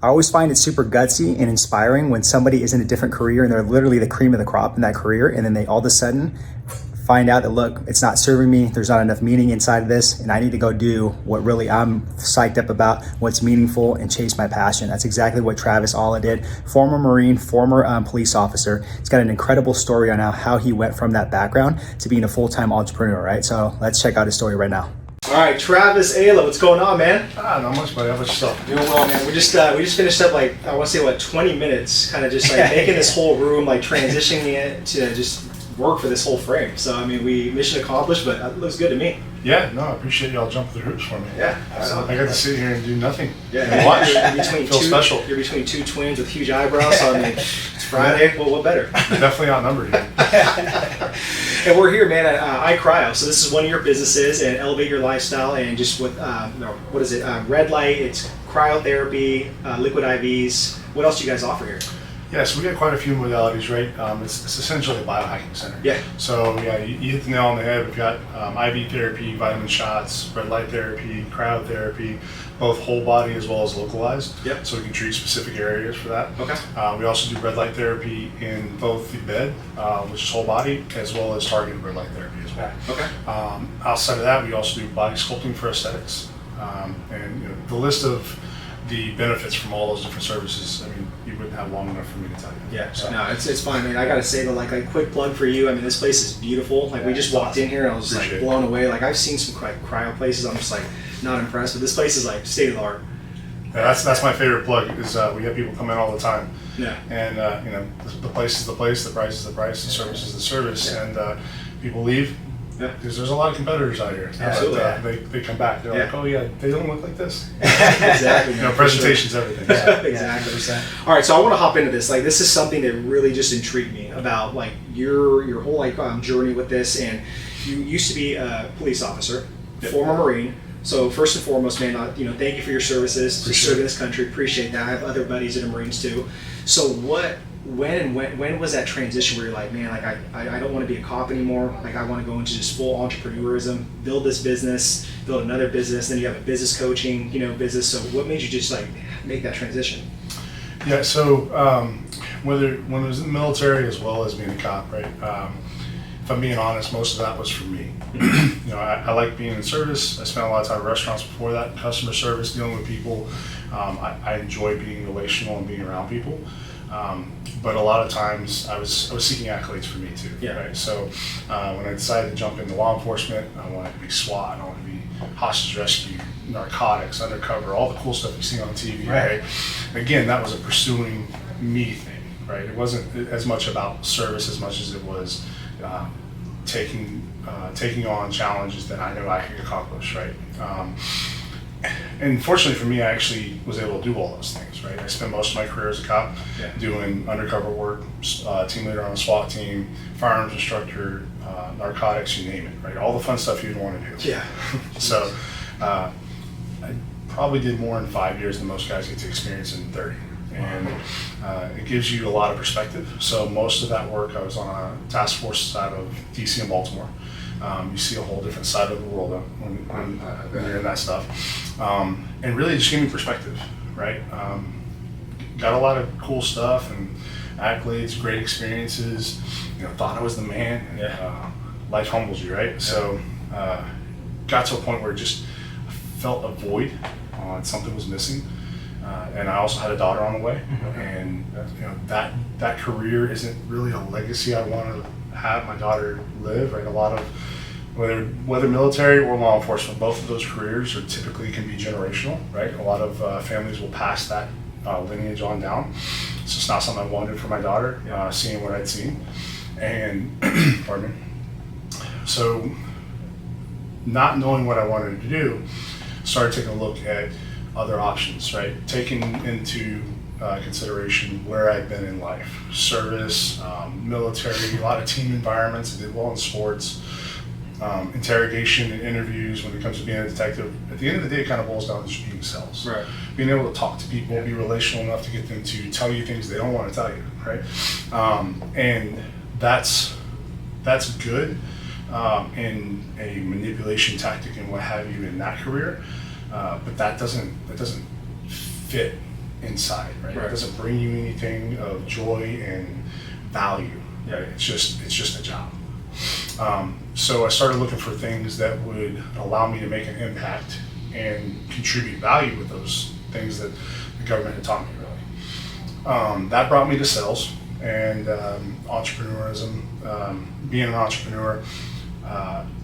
I always find it super gutsy and inspiring when somebody is in a different career and they're literally the cream of the crop in that career, and then they all of a sudden find out that, look, it's not serving me, there's not enough meaning inside of this, and I need to go do what really I'm psyched up about, what's meaningful, and chase my passion. That's exactly what Travis Alla did. Former Marine, former police officer. He's got an incredible story on how he went from that background to being a full-time entrepreneur, right? So let's check out his story right now. All right, Travis Alla, what's going on, man? Not much, buddy. How about yourself? Doing well, man. We just finished up, like, I want to say, 20 minutes, kind of just like making this whole room, like transitioning it to just work for this whole frame. So I mean, we mission accomplished, but it looks good to me. Yeah, no, I appreciate y'all jumping through hoops for me. Yeah, I got to sit here and do nothing. Yeah, and watch. Feel special. You're between two twins with huge eyebrows. So I mean, it's Friday. Well, what better? Definitely outnumbered here. And we're here, man, at iCryo. So this is one of your businesses, and elevate your lifestyle, and just with what is it? Red light. It's cryotherapy, liquid IVs. What else do you guys offer here? Yeah, so we got quite a few modalities, right? It's essentially a biohacking center. Yeah. So yeah, you hit the nail on the head. We've got IV therapy, vitamin shots, red light therapy, cryotherapy, both whole body as well as localized. Yep. So we can treat specific areas for that. Okay. We also do red light therapy in both the bed, which is whole body, as well as targeted red light therapy as well. Okay. Outside of that, we also do body sculpting for aesthetics, and the list of the benefits from all those different services, I mean, you wouldn't have long enough for me to tell you. Yeah, so. No, it's fine, man. I gotta say that, like, a quick plug for you. I mean, this place is beautiful. Like, we just walked in here and I was like blown away. Like, I've seen some cryo places. I'm just like not impressed, but this place is like state of the art. Yeah, that's my favorite plug. Is we have people come in all the time. Yeah. And the place is the place, the price is the price, the service is the service, and people leave. Yeah, because there's a lot of competitors out here. Absolutely. They come back. They're like, oh yeah, they don't look like this. Exactly. Presentation's everything. Yeah, exactly. All right, so I want to hop into this. Like, this is something that really just intrigued me about, like, your whole journey with this. And you used to be a police officer, former Marine. So first and foremost, man, thank you for your services to serving this country. Appreciate that. I have other buddies that are Marines too. So when was that transition where you're like, man, like I don't want to be a cop anymore. Like, I want to go into just full entrepreneurism, build this business, build another business. Then you have a business coaching, business. So what made you just like make that transition? Yeah. So when I was in the military as well as being a cop, right? If I'm being honest, most of that was for me. I like being in service. I spent a lot of time in restaurants before that, customer service, dealing with people. I enjoy being relational and being around people. But a lot of times I was seeking accolades for me too. Yeah. Right. So when I decided to jump into law enforcement, I wanted to be SWAT, I wanted to be hostage rescue, narcotics, undercover, all the cool stuff you see on TV. Right. Again, that was a pursuing me thing. Right. It wasn't as much about service as much as it was taking on challenges that I know I could accomplish. Right. And fortunately for me, I actually was able to do all those things, right? I spent most of my career as a cop doing undercover work, team leader on a SWAT team, firearms instructor, narcotics, you name it, right? All the fun stuff you'd want to do. Yeah. So I probably did more in 5 years than most guys get to experience in 30. And it gives you a lot of perspective. So most of that work, I was on a task force side of DC and Baltimore. You see a whole different side of the world when you're in that stuff. And really just gave me perspective, right? Got a lot of cool stuff and accolades, great experiences, thought I was the man. And, life humbles you, right? So got to a point where just I felt a void, something was missing. And I also had a daughter on the way. And that career isn't really a legacy I want to have my daughter live, right? A lot of whether military or law enforcement, both of those careers are typically can be generational, right? A lot of families will pass that lineage on down. It's just not something I wanted for my daughter, seeing what I'd seen. And pardon me. So not knowing what I wanted to do, started taking a look at other options, right? Taking into consideration where I've been in life, service, military, a lot of team environments. I did well in sports, interrogation and interviews. When it comes to being a detective, at the end of the day, it kind of boils down to just being sales. Right. Being able to talk to people, be relational enough to get them to tell you things they don't want to tell you, right? And that's good in a manipulation tactic and what have you in that career. But that doesn't fit inside, right? Right. It doesn't bring you anything of joy and value. Yeah. Right? It's just a job. So I started looking for things that would allow me to make an impact and contribute value with those things that the government had taught me, really. That brought me to sales and entrepreneurism, being an entrepreneur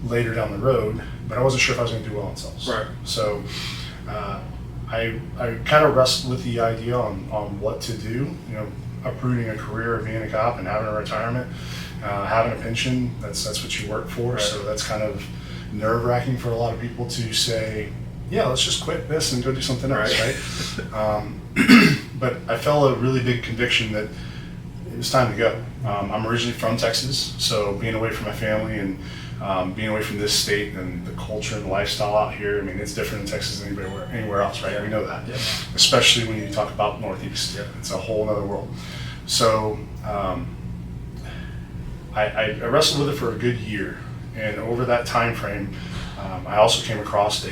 later down the road, but I wasn't sure if I was going to do well in sales. Right. So I kind of wrestled with the idea on what to do, uprooting a career of being a cop and having a retirement, having a pension, that's what you work for. Right. So that's kind of nerve-wracking for a lot of people to say, yeah, let's just quit this and go do something else, right? But I felt a really big conviction that it was time to go. I'm originally from Texas, so being away from my family and being away from this state and the culture and the lifestyle out here, I mean, it's different in Texas than anywhere else, right? Yeah. We know that. Yeah. Especially when you talk about Northeast. Yeah. It's a whole other world. So I wrestled with it for a good year. And over that time frame, I also came across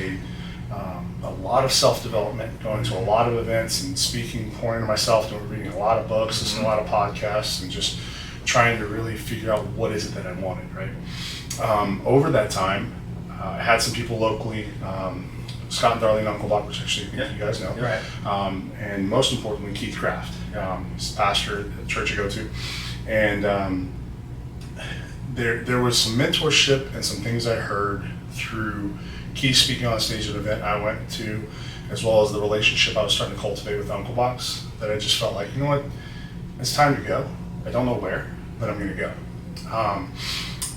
a lot of self-development, going to a lot of events and speaking, pouring into myself, reading a lot of books, listening to a lot of podcasts, and just trying to really figure out what is it that I wanted, right? Over that time, I had some people locally, Scott and Darlene Unkelbach, which actually I think you guys know, Right. And most importantly, Keith Kraft. He's the pastor at the church I go to. And there was some mentorship and some things I heard through Keith speaking on stage at an event I went to, as well as the relationship I was starting to cultivate with Unkelbach's, that I just felt like, you know what, it's time to go. I don't know where, but I'm going to go.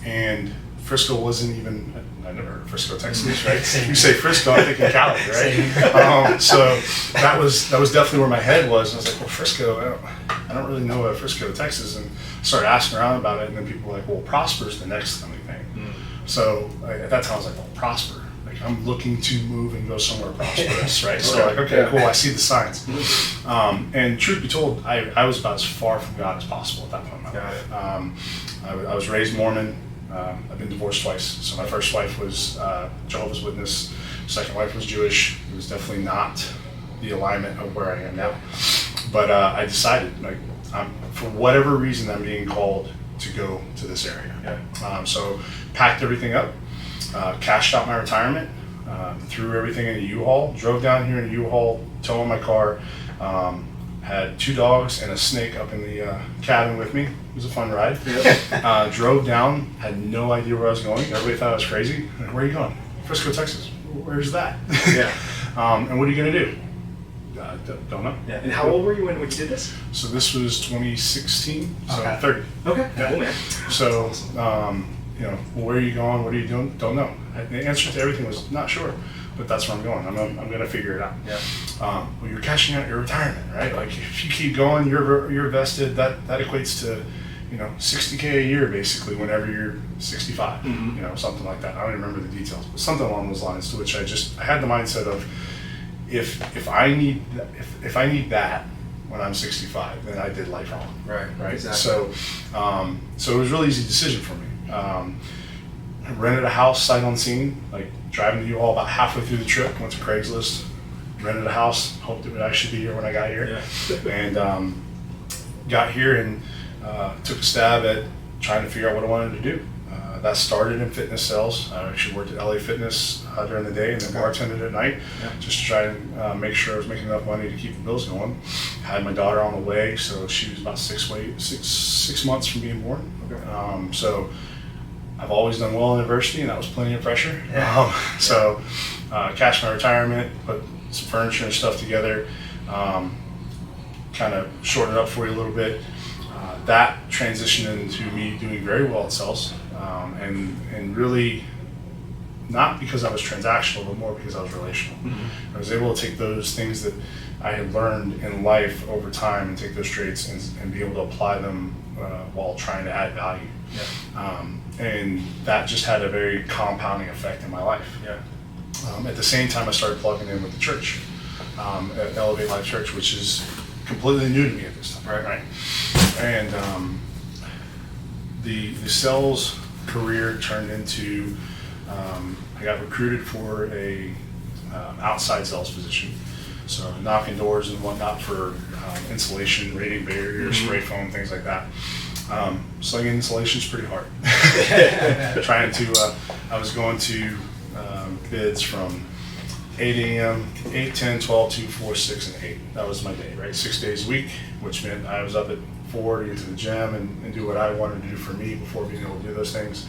And Frisco wasn't even, I never heard of Frisco, Texas, right? You say Frisco, I'm thinking Cali, right? So that was definitely where my head was. And I was like, well, Frisco, I don't really know Frisco, Texas. And started asking around about it, and then people were like, well, Prosper's the next coming thing. So at that time I was like, well, Prosper. Like, I'm looking to move and go somewhere prosperous, right? So like, okay, cool, I see the signs. And truth be told, I was about as far from God as possible at that point in my life. I was raised Mormon. I've been divorced twice. So my first wife was Jehovah's Witness. Second wife was Jewish. It was definitely not the alignment of where I am now. But I decided, like, for whatever reason, I'm being called to go to this area. So packed everything up, cashed out my retirement, threw everything in a U-Haul, drove down here in a U-Haul, towing my car, had 2 dogs and a snake up in the cabin with me. It was a fun ride. Drove down, had no idea where I was going. Everybody thought I was crazy. Like, where are you going? Frisco, Texas. Where's that? And what are you going to do? Don't know. Yeah. And how old were you when you did this? So this was 2016, so Okay. 30. Okay. Yeah. Cool, man. So, well, where are you going? What are you doing? Don't know. The answer to everything was not sure, but that's where I'm going. I'm going to figure it out. Well, you're cashing out your retirement, right? Like, if you keep going, you're vested. That equates to, $60K a year basically whenever you're 65. Something like that. I don't even remember the details, but something along those lines. To which I had the mindset of, if I need that when I'm 65, then I did life wrong. Right. Exactly. So it was a really easy decision for me. I rented a house sight unseen, like driving to U-Haul about halfway through the trip, went to Craigslist, rented a house, hoped it would actually be here when I got here. And got here and took a stab at trying to figure out what I wanted to do. That started in fitness sales. I actually worked at LA Fitness during the day and then bartended at night, just to try and make sure I was making enough money to keep the bills going. Had my daughter on the way, so she was about 6 months from being born. So I've always done well in adversity, and that was plenty of pressure. So cashed my retirement, put some furniture and stuff together, kind of shorten it up for you a little bit. That transitioned into me doing very well at sales, and really not because I was transactional, but more because I was relational. I was able to take those things that I had learned in life over time and take those traits and be able to apply them while trying to add value. And that just had a very compounding effect in my life. At the same time, I started plugging in with the church, at Elevate Life Church, which is completely new to me at this time. Right. And the sales career turned into, I got recruited for a outside sales position. So knocking doors and whatnot for insulation, radiant barrier, spray foam, things like that. Slinging insulation is pretty hard. I was going to bids from 8 a.m., 8, 10, 12, 2, 4, 6, and 8. That was my day, right? 6 days a week, which meant I was up at 4 to get to the gym and do what I wanted to do for me before being able to do those things.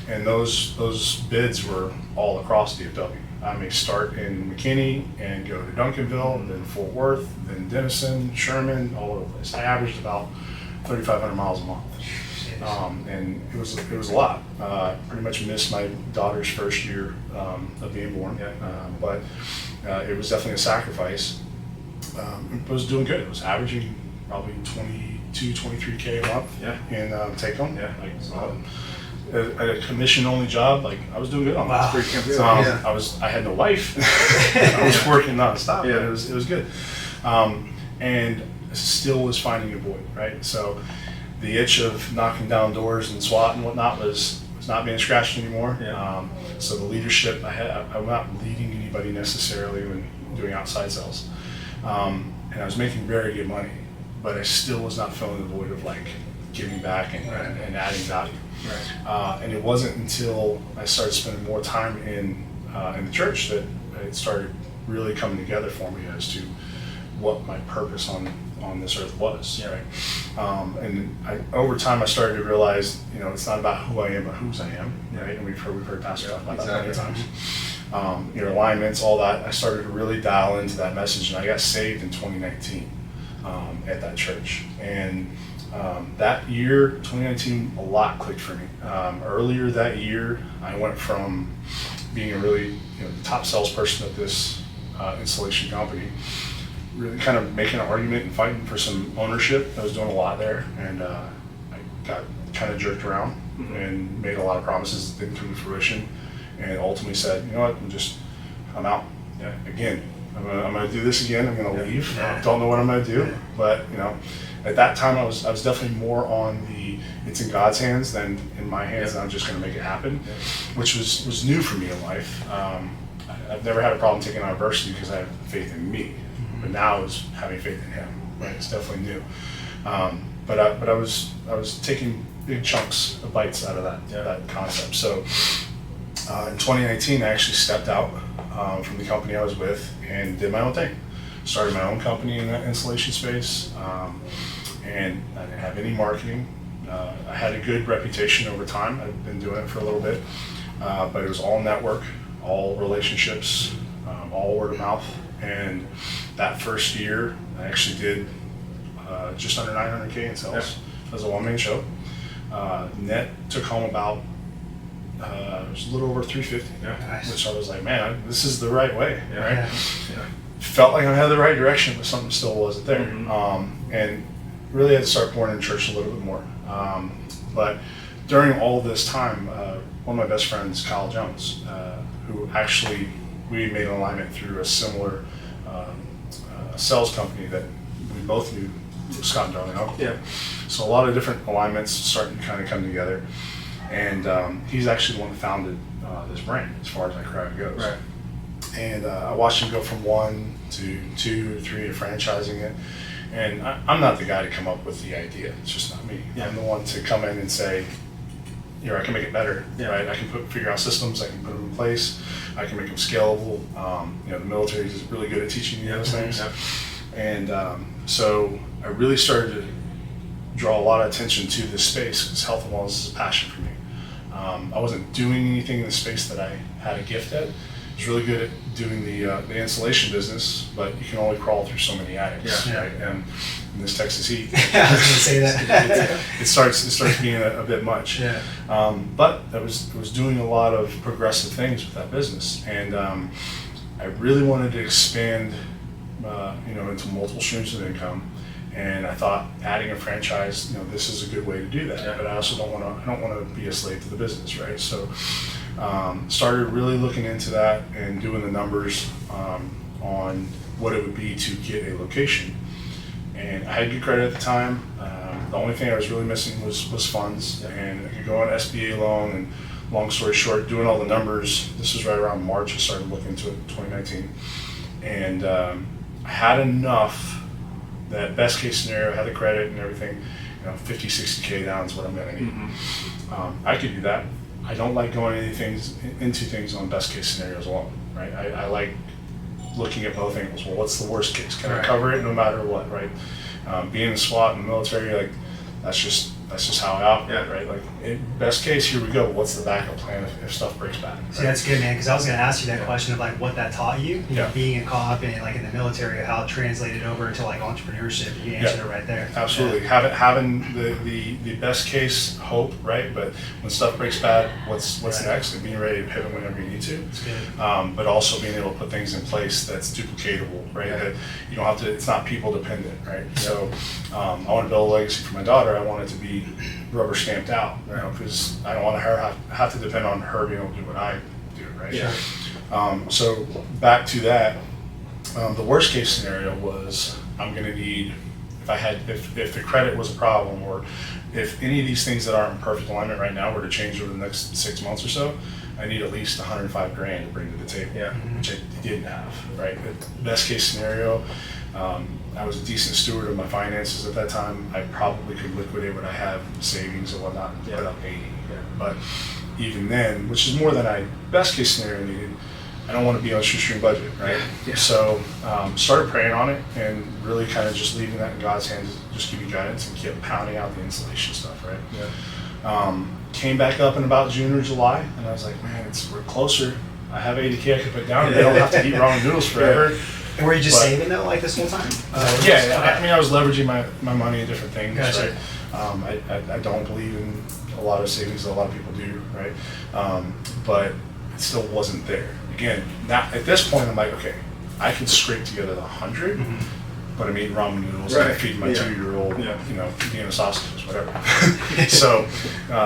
And those bids were all across DFW. I may start in McKinney and go to Duncanville, then Fort Worth, then Denison, Sherman, all over the place. I averaged about 3,500 miles a month. And it was a lot. Pretty much missed my daughter's first year of being born, but it was definitely a sacrifice. It was doing good. It was averaging probably 22, 23K a month in take home. At a commission only job, like I was doing good on that. I had no life. I was working nonstop. But it was good, and still was finding a void, right? So the itch of knocking down doors and SWAT and whatnot was not being scratched anymore. So the leadership I'm not leading anybody necessarily when doing outside sales, and I was making very good money, but I still was not filling the void of like giving back and adding value. And it wasn't until I started spending more time in the church that it started really coming together for me as to what my purpose on this earth was. And over time I started to realize, it's not about who I am, but whose I am. Right? And we've heard Pastor talk about that many times. Your alignments, all that. I started to really dial into that message, and I got saved in 2019 at that church. And that year, 2019, a lot clicked for me. Earlier that year, I went from being a really top salesperson at this installation company, really kind of making an argument and fighting for some ownership. I was doing a lot there, and I got kind of jerked around and made a lot of promises that didn't come to fruition, and ultimately said, you know what, I'm out. Again, I'm going to do this again. I'm going to leave. Don't know what I'm going to do, but at that time, I was definitely more on it's in God's hands than in my hands, and I'm just going to make it happen, which was new for me in life. I've never had a problem taking on adversity because I have faith in me, but now it's having faith in Him. Right, it's definitely new. But I was taking big chunks of bites out of that concept. So in 2019, I actually stepped out from the company I was with and did my own thing. Started my own company in that installation space, and I didn't have any marketing. I had a good reputation over time. I've been doing it for a little bit, but it was all network, all relationships, all word of mouth. And that first year, I actually did just under 900K in sales as a one-man show. Net took home about it was a little over 350, which I was like, man, this is the right way, right? Felt like I had the right direction, but something still wasn't there. And really had to start pouring in church a little bit more. But during all this time, one of my best friends, Kyle Jones, who actually, we made an alignment through a similar sales company that we both knew, Scott and Darlene Huckle. So a lot of different alignments starting to kind of come together. And he's actually the one that founded this brand, as far as my crowd goes. And I watched him go from 1 to 2 to 3 to franchising it. And I'm not the guy to come up with the idea. It's just not me. I'm the one to come in and say, here, I can make it better. Right? I can figure out systems. I can put them in place. I can make them scalable. The military is really good at teaching you those things. And so I really started to draw a lot of attention to this space because health and wellness is a passion for me. I wasn't doing anything in the space that I had a gift at. I was really good at doing the installation business, but you can only crawl through so many attics, right? And in this Texas heat, I was going to say that. it starts being a bit much. But I was doing a lot of progressive things with that business, and I really wanted to expand, into multiple streams of income. And I thought adding a franchise, this is a good way to do that. But I also don't want to be a slave to the business, right? So started really looking into that and doing the numbers on what it would be to get a location. And I had good credit at the time. The only thing I was really missing was funds, and I could go on an SBA loan. And long story short, doing all the numbers, this was right around March. I started looking into it in 2019, and had enough that best case scenario, I had the credit and everything, 50, 60K down is what I'm gonna need. I could do that. I don't like going into things on best case scenarios alone, right? I like looking at both angles. Well, what's the worst case? Can I cover it no matter what, right? Being a SWAT in the military, like that's just how I operate, right? Like, best case, here we go. What's the backup plan if stuff breaks bad? Right? See, that's good, man. Because I was going to ask you that question of like what that taught you. You know, being caught up in like in the military, how it translated over into like entrepreneurship. You answered it right there. Absolutely, having the best case hope, right? But when stuff breaks bad, what's next? And being ready to pivot whenever you need to. That's good. But also being able to put things in place that's duplicatable, right? That you don't have to. It's not people dependent, right? So I want to build a legacy for my daughter. I want it to be rubber stamped out, because I don't want her have to depend on her being able to do what I do, right? Yeah. So back to that, the worst case scenario was I'm going to need, if the credit was a problem, or if any of these things that aren't in perfect alignment right now were to change over the next 6 months or so, I need at least 105 grand to bring to the table, which I didn't have, right? The best case scenario, I was a decent steward of my finances at that time. I probably could liquidate what I have in savings and whatnot and put up 80. But even then, which is more than I best case scenario needed, I don't want to be on a shoestring budget, right? So started praying on it and really kind of just leaving that in God's hands, just give me guidance, and kept pounding out the installation stuff, right? Came back up in about June or July, and I was like, man, we're closer. I have 80K I could put down. They don't have to eat ramen noodles forever. And were you just saving though, like this whole time? I mean, I was leveraging my money in different things, Gotcha. right? I don't believe in a lot of savings that a lot of people do, right? But it still wasn't there. Again, now at this point, I'm like, okay, I can scrape together the 100, but I'm eating ramen noodles, and I'm feeding my 2-year-old, Vienna sausages, whatever. So,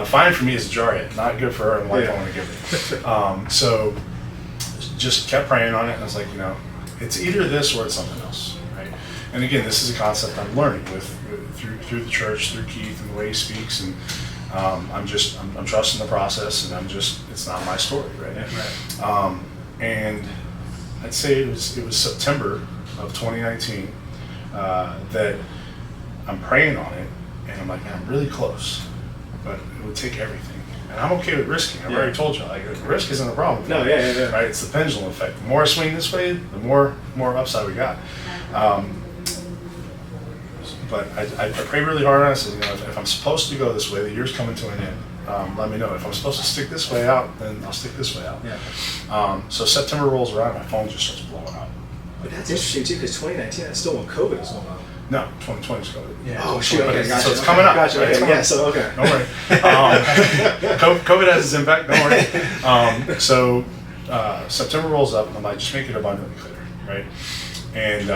fine for me as a jar hit, not good for her, and wife want to give it. So, just kept praying on it, and I was like, it's either this or it's something else, right? And again, this is a concept I'm learning through the church, through Keith and the way he speaks, and I'm trusting the process, and it's not my story, right? And I'd say it was September of 2019 that I'm praying on it, and I'm like, man, I'm really close, but it would take everything. And I'm okay with risking. I've already told you, like, risk isn't a problem. No, right? It's the pendulum effect. The more I swing this way, the more upside we got. But I pray really hard on it. I said, if I'm supposed to go this way, the year's coming to an end. Let me know. If I'm supposed to stick this way out, then I'll stick this way out. So September rolls around, my phone just starts blowing up. But that's interesting too, because 2019, that's still when COVID was going on. No, 2020 is COVID. Yeah. Oh shoot! Okay, gotcha. So it's coming up. Gotcha. Right? Okay. Yeah. So okay. Don't worry. COVID has its impact. Don't worry. So September rolls up, and I'm like, just make it abundantly clear, right? And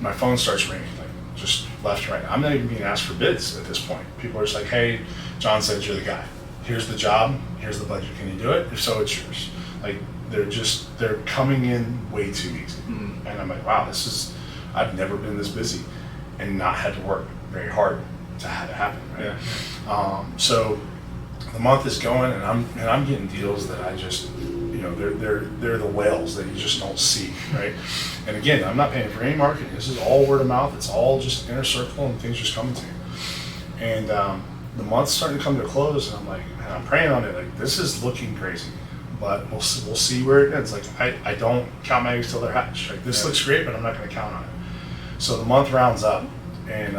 my phone starts ringing, like just left and right. I'm not even being asked for bids at this point. People are just like, hey, John said you're the guy. Here's the job. Here's the budget. Can you do it? If so, it's yours. Like they're coming in way too easy. And I'm like, wow, I've never been this busy and not had to work very hard to have it happen, right? So the month is going, and I'm getting deals that I just, they're the whales that you just don't see, right? And again, I'm not paying for any marketing. This is all word of mouth. It's all just inner circle, and things just coming to me. And the month's starting to come to a close, and I'm like, man, I'm praying on it. Like, this is looking crazy, but we'll see where it ends. Like, I don't count my eggs till they're hatched. Like, this looks great, but I'm not going to count on it. So the month rounds up, and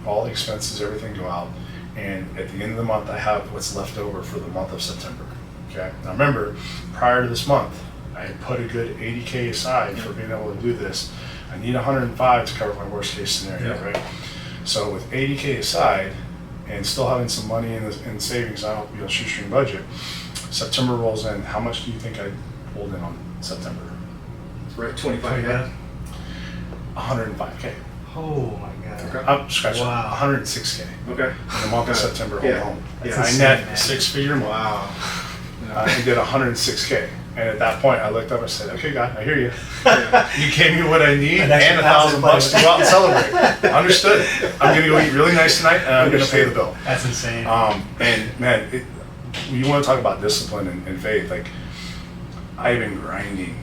all the expenses, everything go out, and at the end of the month, I have what's left over for the month of September. Okay. Now remember, prior to this month, I had put a good 80K aside for being able to do this. I need 105 to cover my worst case scenario, right? So with 80K aside, and still having some money in savings, I don't a shoestring budget. September rolls in. How much do you think I pulled in on September? Right, 25. 105K. Oh my God. Okay. I'm scratching. Wow. 106K. Okay. In the month of September alone. That's I insane, net man. 6-figure month. Wow. I did 106K. And at that point, I looked up and said, okay, God, I hear you. You gave me what I need and $1,000 to go out and celebrate. Understood. I'm going to go eat really nice tonight, and I'm going to pay the bill. That's insane. And man, you want to talk about discipline and faith. Like, I've been grinding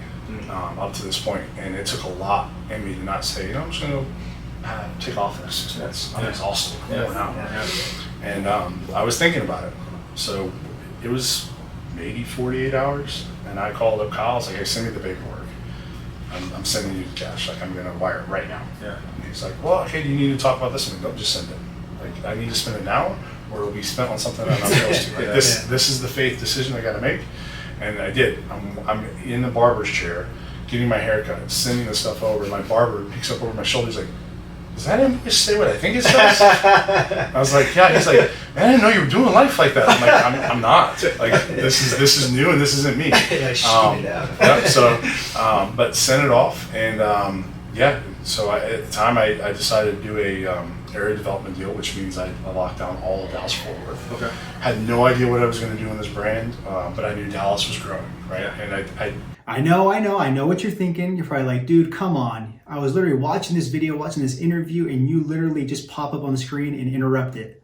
up to this point, and it took a lot in me to not say, you know, I'm just going to take off in 6 months. I'm exhausted. I'm worn out. And I was thinking about it. So it was maybe 48 hours, and I called up Kyle. I was like, hey, send me the paperwork. I'm sending you the cash. Like, I'm going to wire it right now. Yeah. And he's like, well, okay, do you need to talk about this? I'm like, no, just send it. Like, I need to spend it now, or it'll be spent on something I'm not supposed to. Like, this is the faith decision I got to make. And I did. I'm in the barber's chair, getting my hair cut, sending the stuff over. My barber picks up over my shoulder. He's like, does that even just say what I think it says? I was like, yeah. He's like, man, I didn't know you were doing life like that. I'm like, I'm not. Like, this is new, and this isn't me. But sent it off, and so at the time I decided to do a area development deal, which means I locked down all of Dallas-Fort Worth. Okay. Had no idea what I was going to do in this brand, but I knew Dallas was growing, right? Yeah. And I know what you're thinking. You're probably like, dude, come on. I was literally watching this video, watching this interview, and you literally just pop up on the screen and interrupt it.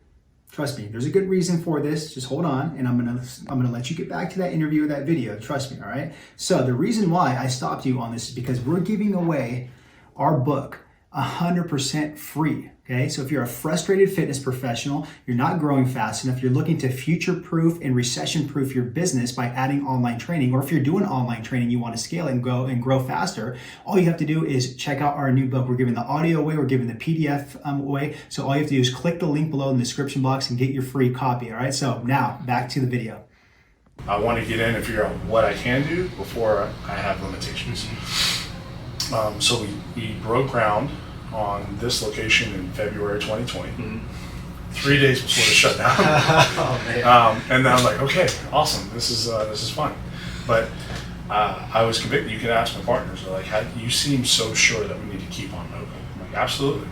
Trust me, there's a good reason for this. Just hold on, and I'm gonna let you get back to that interview or that video. Trust me, all right? So the reason why I stopped you on this is because we're giving away our book 100% free. Okay, so if you're a frustrated fitness professional, you're not growing fast enough, you're looking to future-proof and recession-proof your business by adding online training, or if you're doing online training, you want to scale and grow faster, all you have to do is check out our new book. We're giving the audio away, we're giving the PDF away. So all you have to do is click the link below in the description box and get your free copy. All right, so now back to the video. I want to get in and figure out what I can do before I have limitations. So we broke ground on this location in February 2020, 3 days before the shutdown. Oh, man. And then I'm like, okay, awesome, this is fun. But I was convicted. You can ask my partners. They're like, you seem so sure that we need to keep on open. I'm like, absolutely.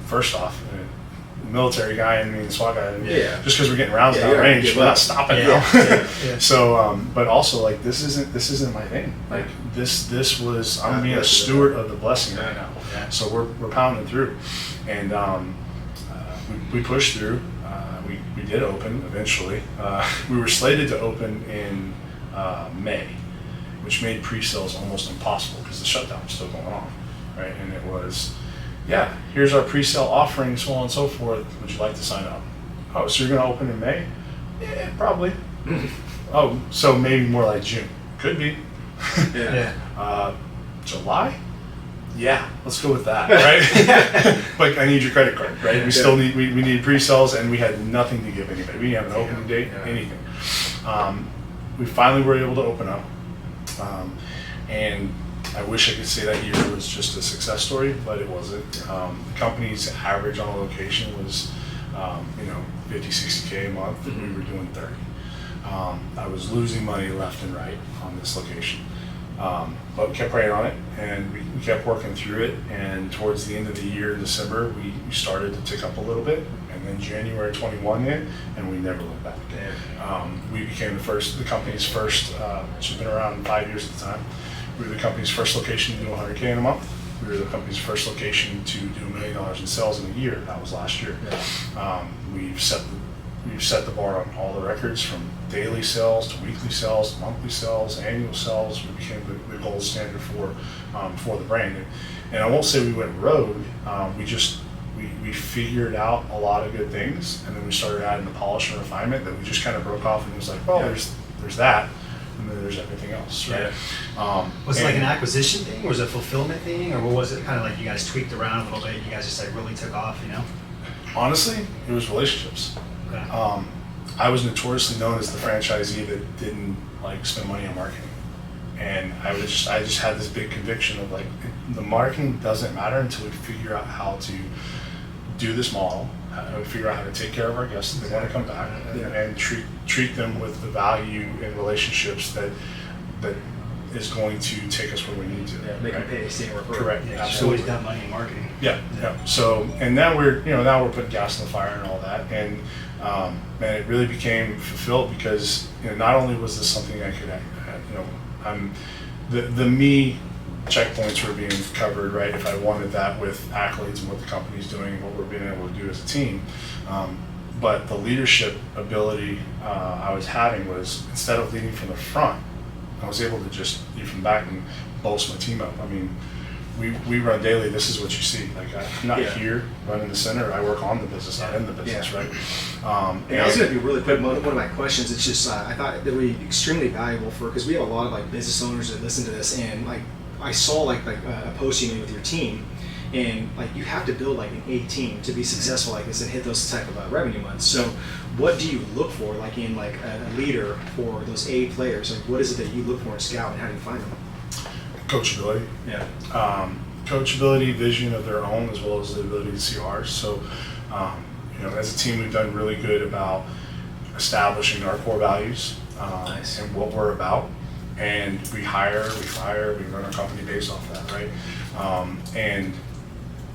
First off, the military guy and me and the SWAT guy, just because we're getting rounds down range, we're not stopping now. So, but also, like, this isn't my thing. Like, this was, I'm being a steward of the blessing right now. So we're pounding through, and we pushed through. We did open eventually. We were slated to open in May, which made pre-sales almost impossible because the shutdown was still going on, right? And it was, here's our pre-sale offering, so on and so forth. Would you like to sign up? Oh, so you're going to open in May? Yeah, probably. Oh, so maybe more like June. Could be. July? Yeah, let's go with that, right? But I need your credit card, right? We still need we need pre-sales, and we had nothing to give anybody. We didn't have an opening date, anything. We finally were able to open up, and I wish I could say that year was just a success story, but it wasn't. The company's average on a location was, 50, 60K a month, and we were doing 30. I was losing money left and right on this location. But we kept praying on it, and we kept working through it, and towards the end of the year in December, we started to tick up a little bit, and then January 21 hit, and we never looked back. We became the company's first, which has been around 5 years at the time. We were the company's first location to do 100K in a month. We were the company's first location to do $1 million in sales in a year. That was last year. We've set the bar on all the records, from daily sales to weekly sales, to monthly sales, annual sales. We became the gold standard for the brand. And I won't say we went rogue. We figured out a lot of good things, and then we started adding the polish and refinement that we just kind of broke off, and it was like, well, there's that, and then there's everything else, right? Was it like an acquisition thing, or was it a fulfillment thing, or was it kind of like you guys tweaked around a little bit, you guys just like really took off, Honestly, it was relationships. Okay. I was notoriously known as the franchisee that didn't like spend money on marketing, and I just had this big conviction of like, the marketing doesn't matter until we figure out how to do this model, how to figure out how to take care of our guests if they want to come back, and treat them with the value and relationships that is going to take us where we need to. Yeah, make them pay, seeing referral. Correct. Yeah, absolutely. Always done money in marketing. Yeah. So, and now we're putting gas in the fire and all that, and it really became fulfilled because not only was this something I could, the me checkpoints were being covered, right? If I wanted that with accolades and what the company's doing and what we're being able to do as a team. But the leadership ability I was having was, instead of leading from the front, I was able to just be from the back and boast my team up. I mean, we run daily. This is what you see. Like I'm not here running the center. I work on the business, not in the business, right? And I was going to be really quick. One of my questions. It's just I thought that would be extremely valuable because we have a lot of like business owners that listen to this, and like I saw like a post you made with your team, and like you have to build like an A team to be successful like this and hit those type of revenue months. So what do you look for like in like a leader for those A players? Like what is it that you look for in scout, and how do you find them? Coachability. Yeah. Coachability, vision of their own, as well as the ability to see ours. So, as a team, we've done really good about establishing our core values Nice. and what we're about. And we hire, we fire, we run our company based off of that, right? And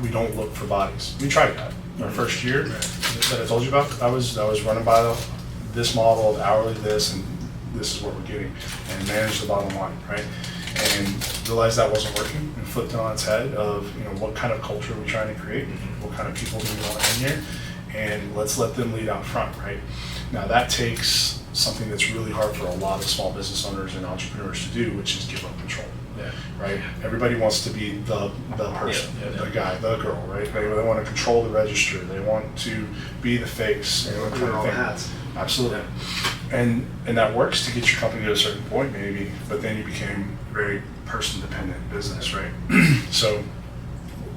we don't look for bodies. We tried that. Our first year that I told you about, I was running by this model of hourly this, and this is what we're getting, and manage the bottom line, right? And realized that wasn't working, and flipped it on its head of what kind of culture are we trying to create, what kind of people do we want in here, and let's let them lead out front, right? Now that takes something that's really hard for a lot of small business owners and entrepreneurs to do, which is give up control. Yeah. Right? Everybody wants to be the person, the guy, the girl, right? They want to control the register. They want to be the face. They want to wear all the hats. Absolutely. And that works to get your company to a certain point, maybe, but then you became a very person-dependent business, right? So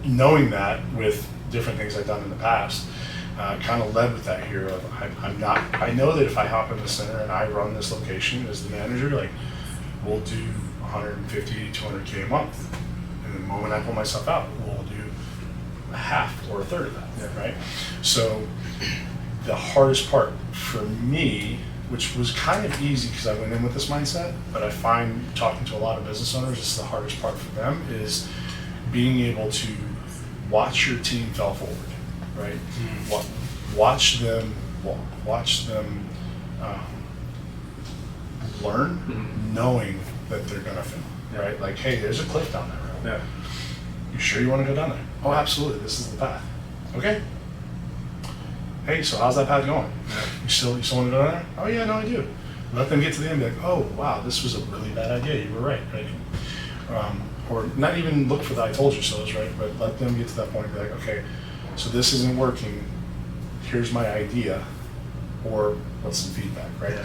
knowing that with different things I've done in the past, kind of led with that here of I know that if I hop in the center and I run this location as the manager, like we'll do 150, 200K a month. And the moment I pull myself out, we'll do a half or a third of that, right? So the hardest part for me, which was kind of easy because I went in with this mindset, but I find talking to a lot of business owners, it's the hardest part for them is being able to watch your team fall forward, right? Watch them walk, watch them learn, knowing that they're gonna fail, right? Like, hey, there's a cliff down there, right? You sure you want to go down there? Oh, absolutely. This is the path. Okay. Hey, so how's that path going? You still want to go down there? Oh yeah, no, I do. Let them get to the end, and be like, oh wow, this was a really bad idea. You were right, right? Or not even look for the I told you so's, right? But let them get to that point and be like, okay, so this isn't working. Here's my idea, or what's some feedback, right?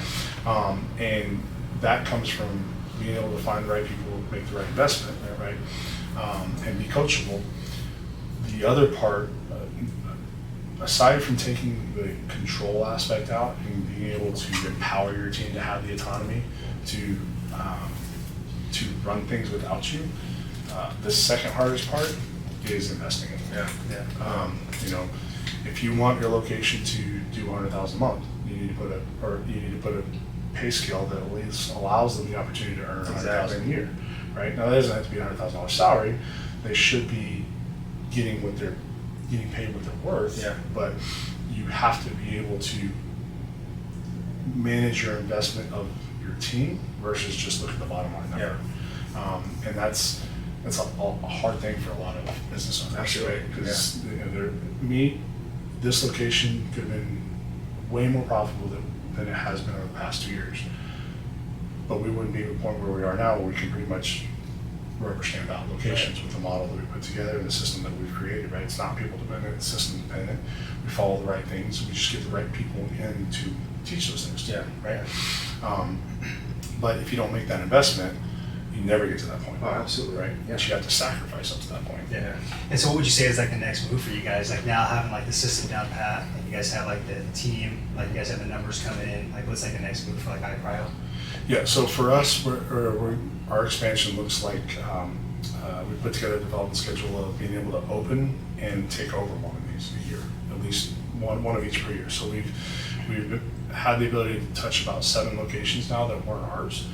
And that comes from being able to find the right people, make the right investment, right? And be coachable. The other part, aside from taking the control aspect out and being able to empower your team to have the autonomy to run things without you, the second hardest part is investing in them. If you want your location to do 100,000 a month, you need to put a pay scale that at least allows them the opportunity to earn 100,000 a year, right? Now that doesn't have to be a $100,000 salary. They should be getting paid what they're worth. But you have to be able to manage your investment of your team versus just look at the bottom line number. And that's a hard thing for a lot of business owners. Absolutely. Right? Because this location could have been way more profitable than it has been over the past 2 years. But we wouldn't be at the point where we are now, where we can pretty much rubber stamp out locations with the model that we put together and the system that we've created, right? It's not people dependent, it's system dependent. We follow the right things, we just get the right people in to teach those things to them, right? But if you don't make that investment, you never get to that point. Oh, absolutely. Right? But you have to sacrifice up to that point. And so what would you say is like the next move for you guys? Like now having like the system down pat, and you guys have like the team, like you guys have the numbers coming in, like what's like the next move for like iCryo? Yeah, so for us, our expansion looks like we put together a development schedule of being able to open and take over one of these a year, at least one of each per year. So we've had the ability to touch about 7 locations now that weren't ours,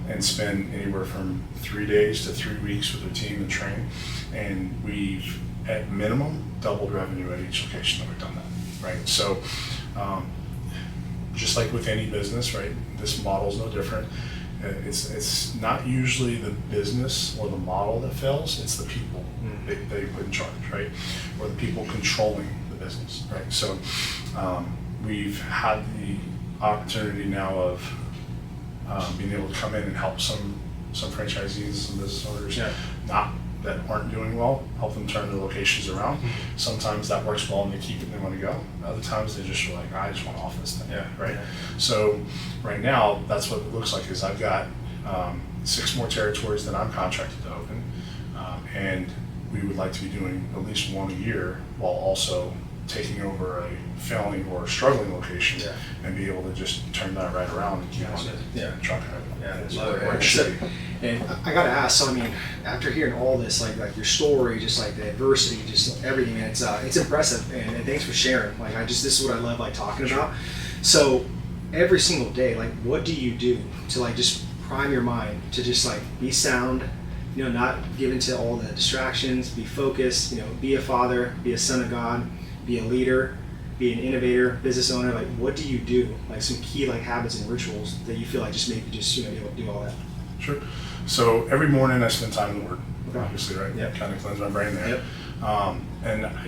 and spend anywhere from 3 days to 3 weeks with the team and train. And we've, at minimum, doubled revenue at each location that we've done that, right? So just like with any business, right, this model is no different. It's not usually the business or the model that fails, it's the people that you put in charge, right? Or the people controlling the business, right? So we've had the opportunity now of being able to come in and help some franchisees, some business owners, not that aren't doing well, help them turn their locations around. Sometimes that works well and they keep it and they want to go. Other times they just are like, I just want off this thing. Right. So right now, that's what it looks like. Is I've got 6 more territories that I'm contracted to open, and we would like to be doing at least 1 a year, while also taking over a failing or struggling location and be able to just turn that right around and keep on trucking it. And I gotta ask, so I mean, after hearing all this, like your story, just like the adversity, just everything, man, it's impressive, and thanks for sharing. Like this is what I love like talking about. So every single day, like what do you do to like just prime your mind to just like be sound, you know, not give into all the distractions, be focused, you know, be a father, be a son of God, be a leader, be an innovator, business owner. Like what do you do? Like some key like habits and rituals that you feel like just make you just, you know, be able to do all that? Sure. So every morning I spend time in the Word, obviously, right? Kind of cleanse my brain there. And a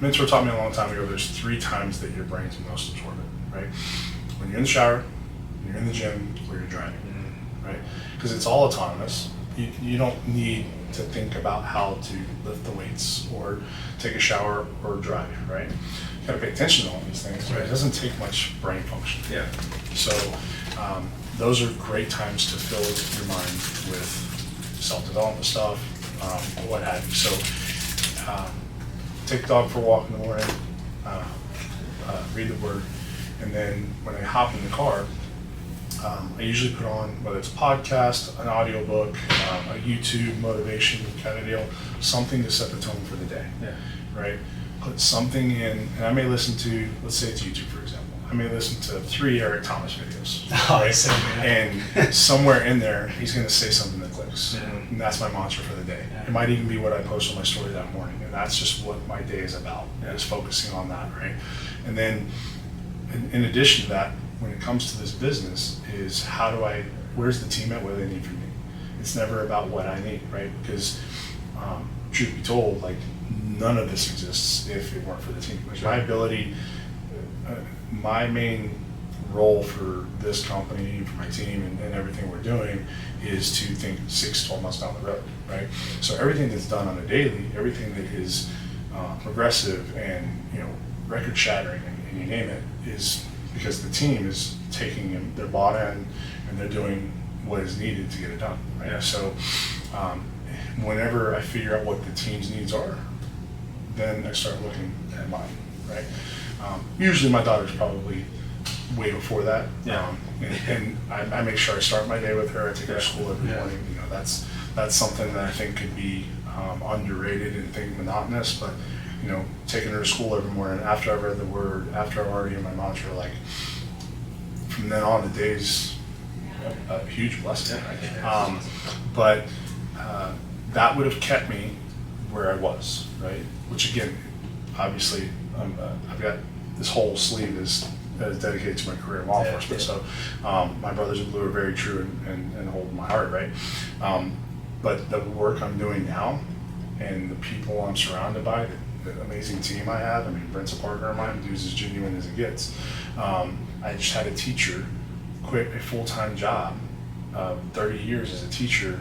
mentor taught me a long time ago, there's 3 times that your brain's most absorbent, right? When you're in the shower, when you're in the gym, or you're driving, right? Because it's all autonomous. You don't need to think about how to lift the weights or take a shower or drive, right? You gotta pay attention to all these things, but it doesn't take much brain function. So those are great times to fill your mind with self-development stuff, what have you. So take the dog for a walk in the morning, read the Word, and then when I hop in the car, I usually put on, whether it's a podcast, an audiobook, a YouTube motivation kind of deal, something to set the tone for the day, right? Put something in, and I may listen to, let's say it's YouTube, for example. I may listen to 3 Eric Thomas videos, and somewhere in there, he's going to say something that clicks, and that's my mantra for the day. It might even be what I post on my story that morning, and that's just what my day is about, is focusing on that, right? And then, in addition to that, when it comes to this business, is where's the team at, what do they need from me? It's never about what I need, right? Because truth be told, like none of this exists if it weren't for the team. Like my ability, my main role for this company, for my team and everything we're doing is to think 6-12 months down the road, right? So everything that's done on a daily, everything that is progressive and, you know, record shattering and you name it, is because the team is taking them, they're bought in and they're doing what is needed to get it done, right? So whenever I figure out what the team's needs are, then I start looking at mine, right? Usually my daughter's probably way before that, and I make sure I start my day with her. I take her to school every morning. You know, that's something that I think could be underrated and think monotonous, but you know, taking her to school every morning after I've read the Word, after I've already in my mantra, like from then on, the day's a huge blessing. Right? But that would have kept me where I was, right? Which again, obviously, I've got this whole sleeve is dedicated to my career in law enforcement. So my brothers in blue are very true and hold my heart, right? But the work I'm doing now and the people I'm surrounded by, the amazing team I have, I mean, Brent's a partner of mine, dude's as genuine as it gets. I just had a teacher quit a full-time job, 30 years as a teacher,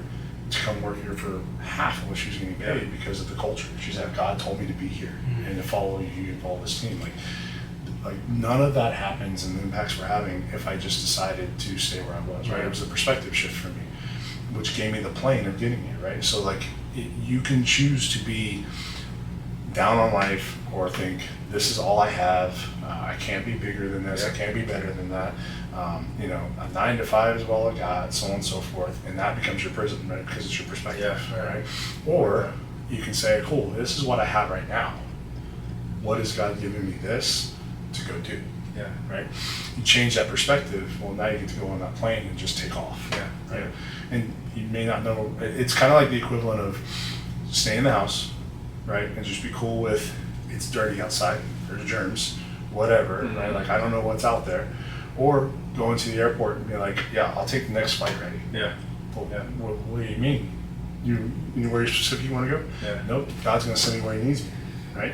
to come work here for half of what she was getting paid because of the culture. She said, God told me to be here and to follow you and follow this team. Like none of that happens and the impacts we're having if I just decided to stay where I was, right? It was a perspective shift for me, which gave me the plane of getting here, right? So like you can choose to be down on life or think this is all I have, I can't be bigger than this, I can't be better than that, you know, a 9 to 5 is all I got, so on and so forth, and that becomes your prison, right? Because it's your perspective, right? Or you can say, cool, this is what I have right now. What has God given me this to go do? Right? You change that perspective, well, now you get to go on that plane and just take off, right? And you may not know, it's kind of like the equivalent of stay in the house, right? And just be cool with it's dirty outside, there's germs, whatever, right? Like I don't know what's out there. Or go into the airport and be like, yeah, I'll take the next flight ready. Well, what do you mean? You know where you want to go? Nope, God's gonna send me where he needs me, right?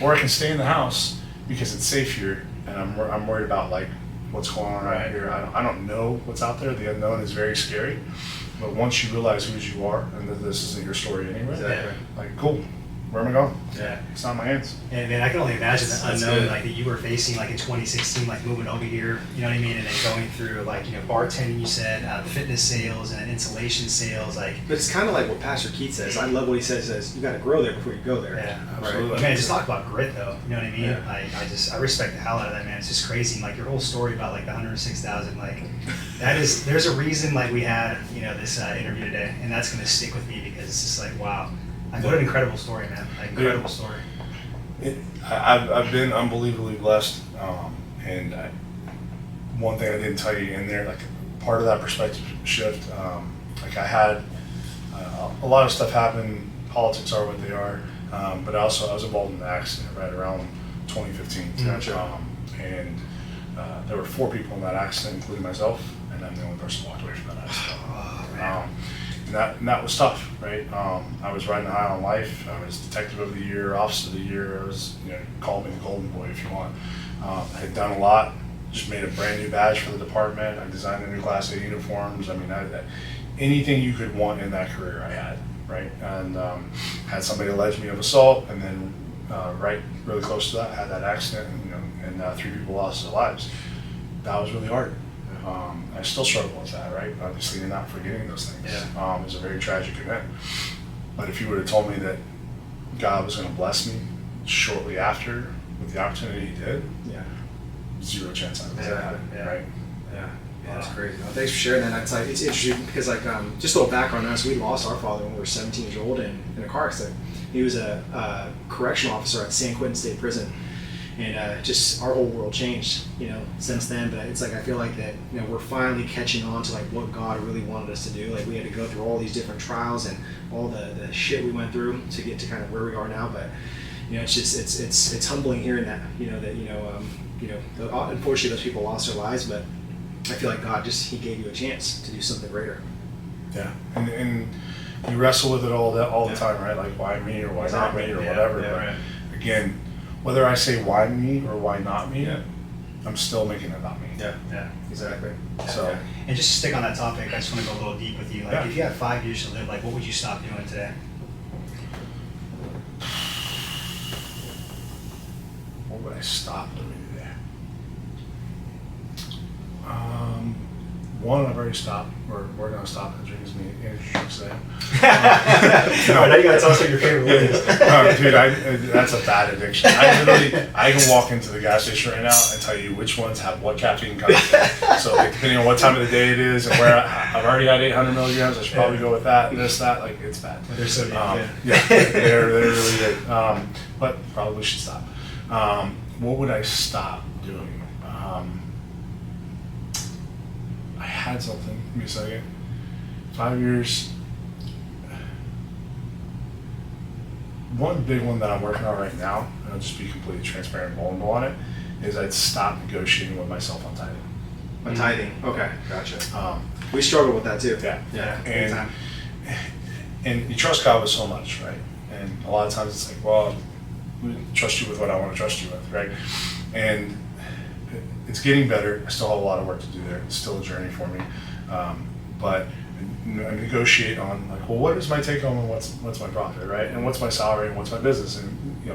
Or I can stay in the house because it's safe here and I'm worried about like what's going on right here. I don't know what's out there. The unknown is very scary. But once you realize who you are and that this isn't your story anyway, like, cool, where am I going? Yeah. It's not my hands. And man, I can only imagine the That's unknown good. like that you were facing like in 2016, like moving over here, you know what I mean? And then going through like, bartending, you said, fitness sales and insulation sales, like. But it's kind of like what Pastor Keith says. I love what he says you got to grow there before you go there. Yeah, Absolutely. Man, just talk about grit though. You know what I mean? Yeah. I respect the hell out of that, man. It's just crazy. Like your whole story about like the 106,000, like there's a reason like we had, this interview today, and that's gonna stick with me because it's just like, wow. Like, what an incredible story, man. Like incredible story. I've been unbelievably blessed, and one thing I didn't tell you in there, like part of that perspective shift, like I had a lot of stuff happen. Politics are what they are, but I was involved in an accident right around 2015. Gotcha. And there were 4 people in that accident, including myself, and I'm the only person who walked away from that accident. Oh, man. And that was tough, right? I was riding high on life. I was Detective of the Year, Officer of the Year. I was, call me the Golden Boy if you want. I had done a lot. Just made a brand new badge for the department. I designed the new Class A uniforms. I mean, anything you could want in that career, I had, right? And had somebody allege me of assault, and then right really close to that, had that accident, and 3 people lost their lives. That was really hard. I still struggle with that, right? Obviously, you're not forgetting those things. Yeah. It was a very tragic event. But if you would have told me that God was going to bless me shortly after with the opportunity He did, zero chance I would have had it, right? Yeah, that's crazy. Well, thanks for sharing that. It's like, it's interesting because just a little background on us. We lost our father when we were 17 years old in a car accident. He was a correctional officer at San Quentin State Prison. And just our whole world changed, since then. But it's like I feel like that, we're finally catching on to like what God really wanted us to do. Like we had to go through all these different trials and all the shit we went through to get to kind of where we are now. But it's just it's humbling hearing that, unfortunately those people lost their lives. But I feel like God He gave you a chance to do something greater. Yeah, and you wrestle with it all the time, right? Like why me or why not me or whatever. But again, whether I say why me or why not me, I'm still making it not me. Yeah, Exactly. So, and just to stick on that topic, I just want to go a little deep with you. Like, if you had 5 years to live, like, what would you stop doing today? what would I stop doing today? One, I've already stopped. We're going to stop and drink as many energy drinks today. Now you got to tell us what your favorite one is. Dude, that's a bad addiction. I can walk into the gas station right now and tell you which ones have what caffeine content. So depending on what time of the day it is and where I've already had 800 milligrams, I should probably go with that. That, like it's bad. They're so good. They're really good. But probably should stop. What would I stop doing? I had something. Give me a second. 5 years. One big one that I'm working on right now, and I'll just be completely transparent and vulnerable on it, is I'd stop negotiating with myself on tithing. On tithing. Okay, gotcha. We struggle with that too. Yeah. And you trust God with so much, right? And a lot of times it's like, well, I trust you with what I want to trust you with, right? And it's getting better. I still have a lot of work to do there. It's still a journey for me. But I negotiate on like, well, what is my take home and what's my profit, right? And what's my salary and what's my business? And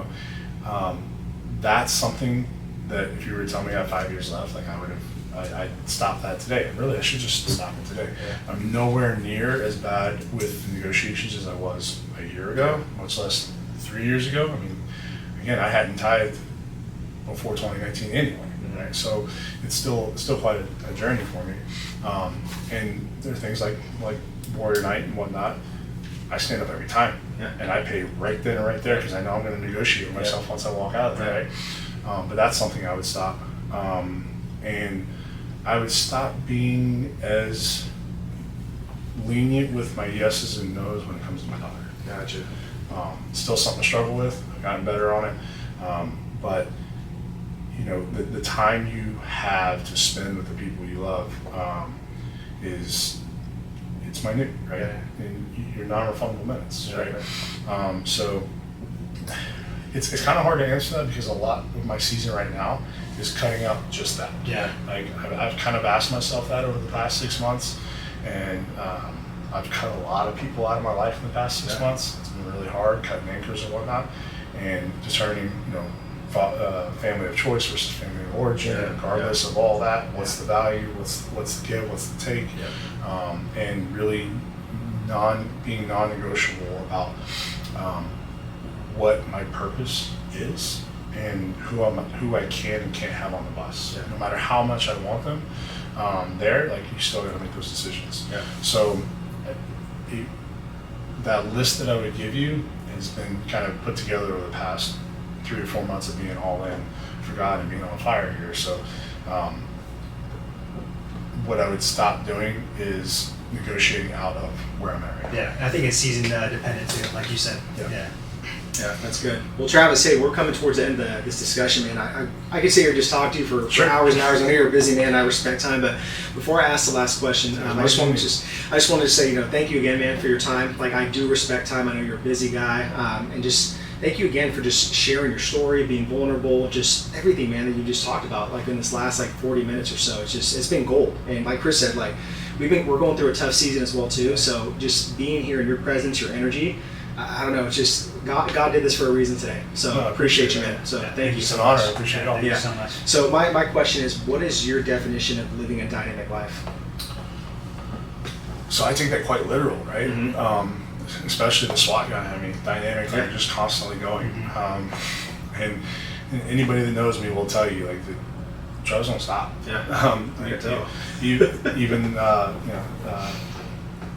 that's something that if you were to tell me I have 5 years left, like I'd stop that today. And really, I should just stop it today. Yeah. I'm nowhere near as bad with negotiations as I was a year ago, much less 3 years ago. I mean, again, I hadn't tithed before 2019 anyway. Right? So it's still quite a journey for me. And there are things like Warrior Night and whatnot. I stand up every time, and I pay right then and right there because I know I'm going to negotiate with myself once I walk out of there. Right? But that's something I would stop, and I would stop being as lenient with my yeses and nos when it comes to my daughter. Gotcha. Still something to struggle with. I've gotten better on it, but the time you have to spend with the people you love it's minute, right? And your non-refundable minutes, right? So it's kind of hard to answer that because a lot of my season right now is cutting out just that. Yeah. Like I've kind of asked myself that over the past 6 months, and I've cut a lot of people out of my life in the past 6 months. It's been really hard cutting anchors and whatnot, and determining, family of choice versus family of origin, regardless of all that. What's the value? What's the give? What's the take? And really being non-negotiable about what my purpose is and who I can and can't have on the bus. No matter how much I want them there, like you still got to make those decisions. So that list that I would give you has been kind of put together over the past 3 or 4 months of being all in for God and being on fire here. So what I would stop doing is negotiating out of where I'm at right now. Yeah, and I think it's season dependent too, like you said. Yeah, that's good. Well, Travis, hey, we're coming towards the end of this discussion, man. I could sit here and just talk to you for hours and hours. I know you're a busy man. I respect time, but before I ask the last question, I just wanted to say, thank you again, man, for your time. Like, I do respect time. I know you're a busy guy, and just thank you again for just sharing your story, being vulnerable, just everything, man, that you just talked about, like in this last 40 minutes or so. It's been gold. And like Chris said, like we're going through a tough season as well too. So just being here in your presence, your energy. I don't know. It's just God did this for a reason today. So I appreciate you, man. So thank you It's so an honor. much. I appreciate it all. Thank you so much. So my question is, what is your definition of living a dynamic life? So I take that quite literal, right? Especially the SWAT guy. I mean, dynamic, like just constantly going. And anybody that knows me will tell you, like, the drugs don't stop. I can tell. Even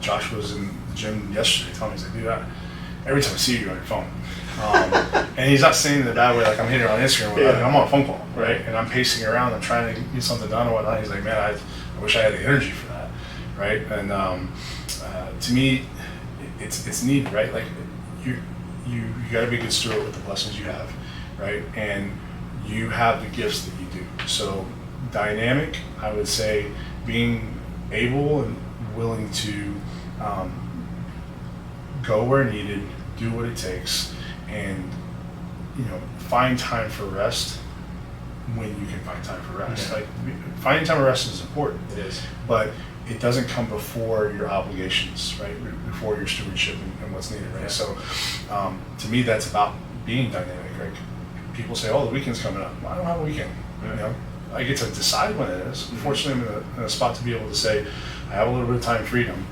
Josh was in the gym yesterday telling me, he's like, dude, every time I see you, you're on your phone. And he's not saying it in a bad way, like I'm hitting her on Instagram, I'm on a phone call, right? And I'm pacing around, I'm trying to get something done or whatnot. He's like, man, I wish I had the energy for that, right? And to me, it's neat, right? Like you got to be a good steward with the blessings you have, right? And you have the gifts that you do. So dynamic, I would say, being able and willing to go where needed, do what it takes, and find time for rest when you can find time for rest. Like finding time for rest is important. It is. But it doesn't come before your obligations, right? Before your stewardship and what's needed, right? So to me, that's about being dynamic, right? People say, oh, the weekend's coming up. Well, I don't have a weekend. I get to decide when it is. Fortunately, I'm in a spot to be able to say, I have a little bit of time freedom.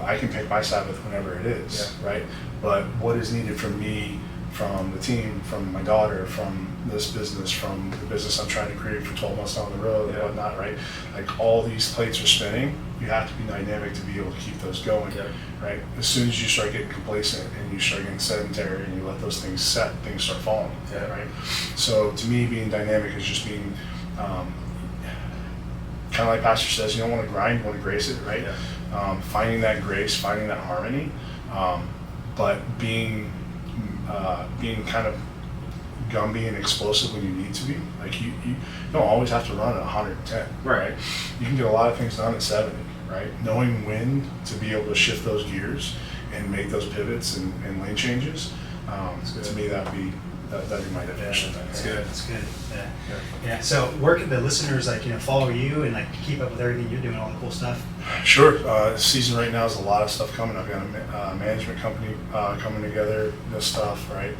I can pick my Sabbath whenever it is, right? But what is needed from me, from the team, from my daughter, from this business, from the business I'm trying to create for 12 months down the road and whatnot, right? Like all these plates are spinning, you have to be dynamic to be able to keep those going, right? As soon as you start getting complacent and you start getting sedentary and you let those things set, things start falling, right? So to me, being dynamic is just being, kind of like Pastor says, you don't want to grind, you want to grace it, right? Finding that grace, finding that harmony, but being kind of Gumby and explosive when you need to be. Like you don't always have to run at 110, right? You can get a lot of things done at 70, right? Knowing when to be able to shift those gears and make those pivots and lane changes, to me that'd be my definition. That's good. That's good. Yeah. So where can the listeners follow you and keep up with everything you're doing, all the cool stuff? Sure. Season right now has a lot of stuff coming. I've got a management company coming together. This stuff, right?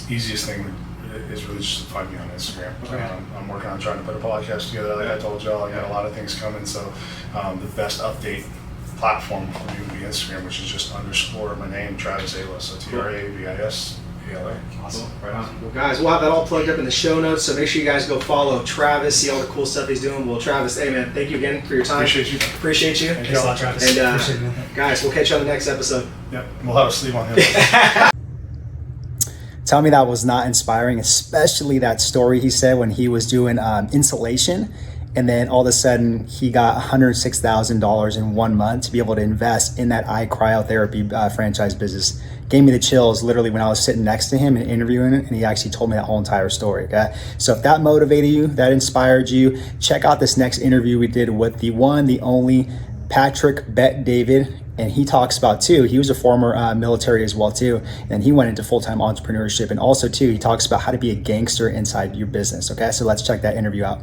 Easiest thing is really just to find me on Instagram. I'm working on trying to put a podcast together. Like I told y'all, I got a lot of things coming. So the best update platform for me would be Instagram, which is just _ my name, Travis Ayla. So TRAVIS. Awesome. Right on. Well, guys, we'll have that all plugged up in the show notes, so make sure you guys go follow Travis, see all the cool stuff he's doing. Well, Travis, hey, man, thank you again for your time. Appreciate you. Thanks a lot, Travis. And guys, we'll catch you on the next episode. Yep, we'll have a sleeve on him. Tell me that was not inspiring, especially that story he said when he was doing insulation. And then all of a sudden, he got $106,000 in 1 month to be able to invest in that eye cryotherapy franchise business. Gave me the chills literally when I was sitting next to him and interviewing him, and he actually told me that whole entire story. Okay, so if that motivated you, that inspired you, check out this next interview we did with the one, the only Patrick Bet David, and he talks about too, he was a former military as well too, and he went into full-time entrepreneurship, and also too, he talks about how to be a gangster inside your business. Okay, so let's check that interview out.